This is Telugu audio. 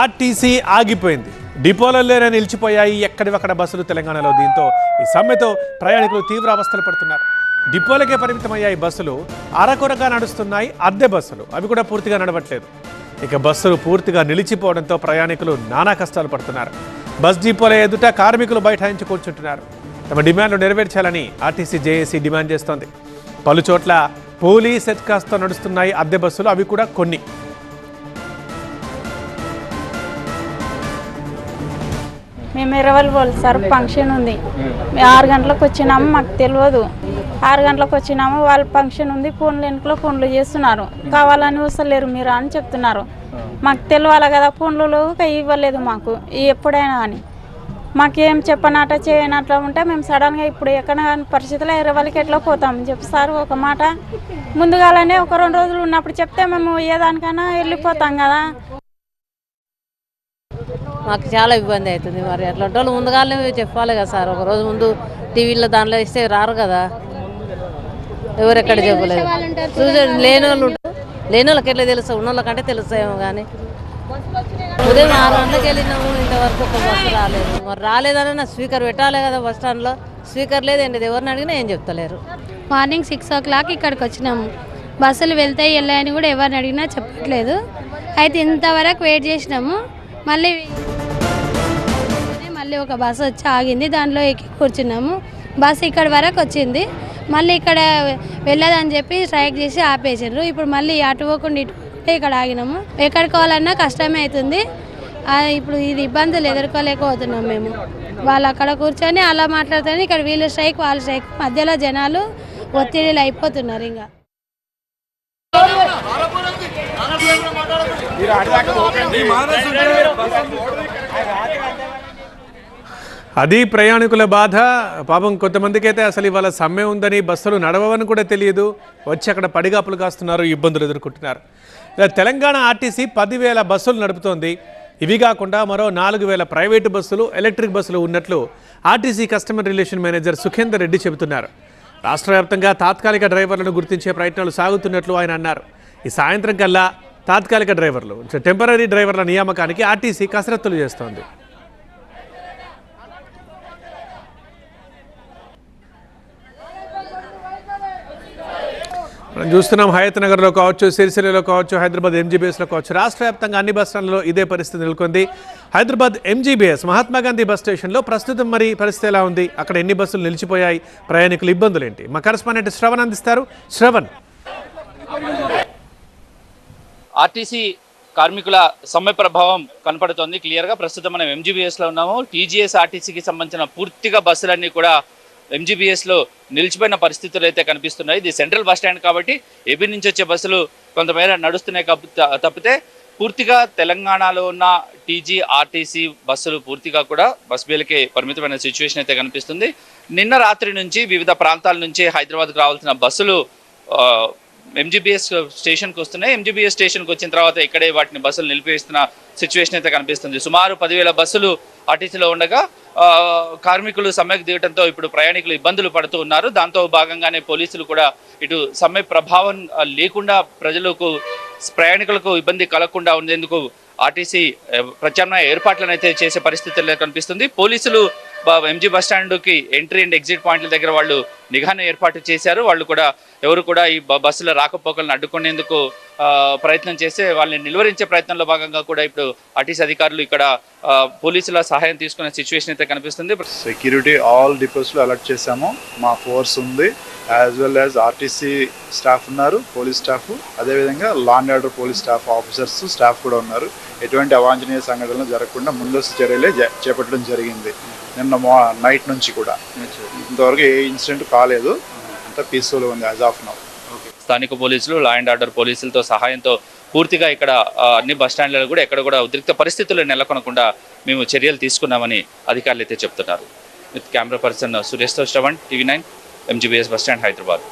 ఆర్టీసీ ఆగిపోయింది. డిపోలలోనే నిలిచిపోయాయి ఎక్కడివక్కడ బస్సులు తెలంగాణలో. దీంతో ఈ సమ్మెతో ప్రయాణికులు తీవ్ర అవస్థలు పడుతున్నారు. డిపోలకే పరిమితమయ్యాయి బస్సులు. అరకొరగా నడుస్తున్నాయి అద్దె బస్సులు, అవి కూడా పూర్తిగా నడవట్లేదు. ఇక బస్సులు పూర్తిగా నిలిచిపోవడంతో ప్రయాణికులు నానా కష్టాలు పడుతున్నారు. బస్ డిపోల ఎదుట కార్మికులు బైఠాయించి కూర్చుంటున్నారు. తమ డిమాండ్లు నెరవేర్చాలని ఆర్టీసీ జేఏసీ డిమాండ్ చేస్తోంది. పలు చోట్ల పోలీస్ ఎత్కాస్తో నడుస్తున్నాయి అద్దె బస్సులు, అవి కూడా కొన్ని. మేము ఎర్రవల్లి పోవాలి సార్, ఫంక్షన్ ఉంది. 6 గంటలకు వచ్చినాము, మాకు తెలియదు. 6 గంటలకు వచ్చినాము, వాళ్ళ ఫంక్షన్ ఉంది, ఫోన్లు వెనుకలో ఫోన్లు చేస్తున్నారు. కావాలని వస్తలేరు మీరు అని చెప్తున్నారు. మాకు తెలియాలి కదా, ఫోన్లు ఇవ్వలేదు మాకు ఎప్పుడైనా కానీ. మాకేం చెప్పనట చేయనట్లా ఉంటే మేము సడన్గా ఇప్పుడు ఎక్కడ కానీ పరిస్థితుల్లో ఎర్రవల్లికి ఎట్లా పోతాం చెప్పి సార్ ఒక మాట ముందుగానే ఒక 2 రోజులు ఉన్నప్పుడు చెప్తే మేము ఏదానికైనా వెళ్ళిపోతాం కదా. మాకు చాలా ఇబ్బంది అవుతుంది. మరి అట్లాంటి వాళ్ళు ముందుగానే చెప్పాలి కదా సార్. ఒకరోజు ముందు టీవీలో దాంట్లో ఇస్తే రారు కదా, ఎవరెక్కడ చెప్పలేదు. లేని వాళ్ళకి ఎట్లా తెలుస్తాయి, ఉన్న వాళ్ళకంటే తెలుస్తాయేమో. కానీ ఉదయం 6 గంటలకు వెళ్ళినాము, ఇంతవరకు ఒక బస్సు రాలేదు. మరి రాలేదని నా స్పీకర్ పెట్టాలి కదా బస్ స్టాండ్లో. స్పీకర్ లేదండి, ఎవరిని అడిగినా ఏం చెప్తలేరు. మార్నింగ్ 6 o'clock ఇక్కడికి వచ్చినాము. బస్సులు వెళ్తాయి వెళ్ళాయని కూడా ఎవరిని అడిగినా చెప్పట్లేదు. అయితే ఇంతవరకు వెయిట్ చేసినాము. మళ్ళీ ఒక బస్సు వచ్చి ఆగింది, దాంట్లో ఎక్కి కూర్చున్నాము. బస్సు ఇక్కడ వరకు వచ్చింది, మళ్ళీ ఇక్కడ వెళ్ళదని చెప్పి స్ట్రైక్ చేసి ఆపేసారు. ఇప్పుడు మళ్ళీ అటు పోకుండా ఇటు ఇక్కడ ఆగినాము. ఎక్కడికి పోవాలన్నా కష్టమే అవుతుంది. ఇప్పుడు ఇది ఇబ్బందులు ఎదుర్కోలేకపోతున్నాం మేము. వాళ్ళు అక్కడ కూర్చొని అలా మాట్లాడుతూనే ఇక్కడ వీళ్ళు స్ట్రైక్ వాళ్ళ స్ట్రైక్ మధ్యలో జనాలు ఒత్తిడిలు అయిపోతున్నారు. ఇంకా అది ప్రయాణికుల బాధ. పాపం కొంతమందికి అయితే అసలు ఇవాళ సమ్మె ఉందని, బస్సులు నడవని కూడా తెలియదు. వచ్చి అక్కడ పడిగాపులు కాస్తున్నారు, ఇబ్బందులు ఎదుర్కొంటున్నారు. తెలంగాణ ఆర్టీసీ 10,000 బస్సులు నడుపుతోంది. ఇవి కాకుండా మరో 4,000 ప్రైవేటు బస్సులు, ఎలక్ట్రిక్ బస్సులు ఉన్నట్లు RTC customer relation manager Sukhender Reddy చెబుతున్నారు. రాష్ట్ర వ్యాప్తంగా తాత్కాలిక డ్రైవర్లను గుర్తించే ప్రయత్నాలు సాగుతున్నట్లు ఆయన అన్నారు. ఈ సాయంత్రం కల్లా తాత్కాలిక డ్రైవర్లు, టెంపరీ డ్రైవర్ల నియామకానికి ఆర్టీసీ కసరత్తులు చేస్తోంది. మనం చూస్తున్నాం, హయత్ నగర్లో కావచ్చు, సిరిసిల్లలో కావచ్చు, హైదరాబాద్ ఎంజీబీఎస్లో కావచ్చు, రాష్ట్ర వ్యాప్తంగా అన్ని బస్ స్టాండ్లలో ఇదే పరిస్థితి నెలకొంది. హైదరాబాద్ ఎంజీబీఎస్ మహాత్మాగాంధీ బస్ స్టేషన్లో ప్రస్తుతం మరి పరిస్థితి ఎలా ఉంది, అక్కడ ఎన్ని బస్సులు నిలిచిపోయాయి, ప్రయాణికుల ఇబ్బందులు ఏంటి, మా కరెస్పాండెంట్ శ్రవణ్ అందిస్తారు. శ్రవణ్. ఆర్టీసీ కార్మికుల సమ్మె ప్రభావం కనపడుతోంది క్లియర్గా. ప్రస్తుతం మనం ఎంజీబీఎస్లో ఉన్నాము. టీజీఎస్ ఆర్టీసీకి సంబంధించిన పూర్తిగా బస్సులన్నీ కూడా ఎంజీబీఎస్లో నిలిచిపోయిన పరిస్థితులు అయితే కనిపిస్తున్నాయి. ఇది సెంట్రల్ బస్ స్టాండ్ కాబట్టి ఏపీ నుంచి వచ్చే బస్సులు కొంతమేర నడుస్తున్నాయి తప్పితే పూర్తిగా తెలంగాణలో ఉన్న ఆర్టీసీ బస్సులు పూర్తిగా కూడా బస్ బేలకే పరిమితమైన సిచ్యువేషన్ అయితే కనిపిస్తుంది. నిన్న రాత్రి నుంచి వివిధ ప్రాంతాల నుంచి హైదరాబాద్కు రావాల్సిన బస్సులు ఎంజీబీఎస్ స్టేషన్కి వస్తున్నాయి. ఎంజీబీఎస్ స్టేషన్కి వచ్చిన తర్వాత ఇక్కడే వాటిని బస్సులు నిలిపివేస్తున్న సిచ్యువేషన్ అయితే కనిపిస్తుంది. సుమారు 10,000 బస్సులు ఆర్టీసీలో ఉండగా కార్మికులు సమ్మెకు దిగడంతో ఇప్పుడు ప్రయాణికులు ఇబ్బందులు పడుతూ ఉన్నారు. దాంతో భాగంగానే పోలీసులు కూడా ఇటు సమ్మె ప్రభావం లేకుండా ప్రయాణికులకు ఇబ్బంది కలగకుండా ఉండేందుకు ఆర్టీసీ ప్రత్యామ్నాయ ఏర్పాట్లను అయితే చేసే పరిస్థితుల్లో కనిపిస్తుంది. పోలీసులు ఎంజీ బస్ స్టాండ్కి ఎంట్రీ అండ్ ఎగ్జిట్ పాయింట్ల దగ్గర వాళ్ళు నిఘాను ఏర్పాటు చేశారు. వాళ్ళు కూడా ఎవరు కూడా ఈ బస్సుల రాకపోకలను అడ్డుకునేందుకు ప్రయత్నం చేస్తే వాళ్ళని నిలువరించే ప్రయత్నంలో భాగంగా కూడా ఇప్పుడు ఆర్టీసీ అధికారులు ఇక్కడ పోలీసుల సహాయం తీసుకునే సిచ్యువేషన్ అయితే కనిపిస్తుంది. సెక్యూరిటీ ఆల్ డిపోస్లో అలర్ట్ చేశాము. మా ఫోర్స్ ఉంది, as well as RTC staff ఉన్నారు, పోలీస్ స్టాఫ్, అదేవిధంగా law and order police staff officers staff కూడా ఉన్నారు. ఎటువంటి అవాంఛనీయ సంఘటనలు జరగకుండా ముందస్తు చర్యలే చేపట్టడం జరిగింది. నిన్న నైట్ నుంచి కూడా ఇంతవరకు ఏ ఇన్సిడెంట్ కాలేదు, అంతా పీస్ఫుల్గా ఉంది యాజ్ ఆఫ్ నౌ. స్థానిక పోలీసులు, లా అండ్ ఆర్డర్ పోలీసులతో సహాయంతో పూర్తిగా ఇక్కడ అన్ని బస్ స్టాండ్లలో కూడా ఎక్కడ కూడా ఉద్రిక్త పరిస్థితులు నెలకొనకుండా మేము చర్యలు తీసుకున్నామని అధికారులు అయితే చెప్తున్నారు. విత్ కెమెరా పర్సన్ సురేష్తో Shravan, TV9, MGBS bus stand, Hyderabad.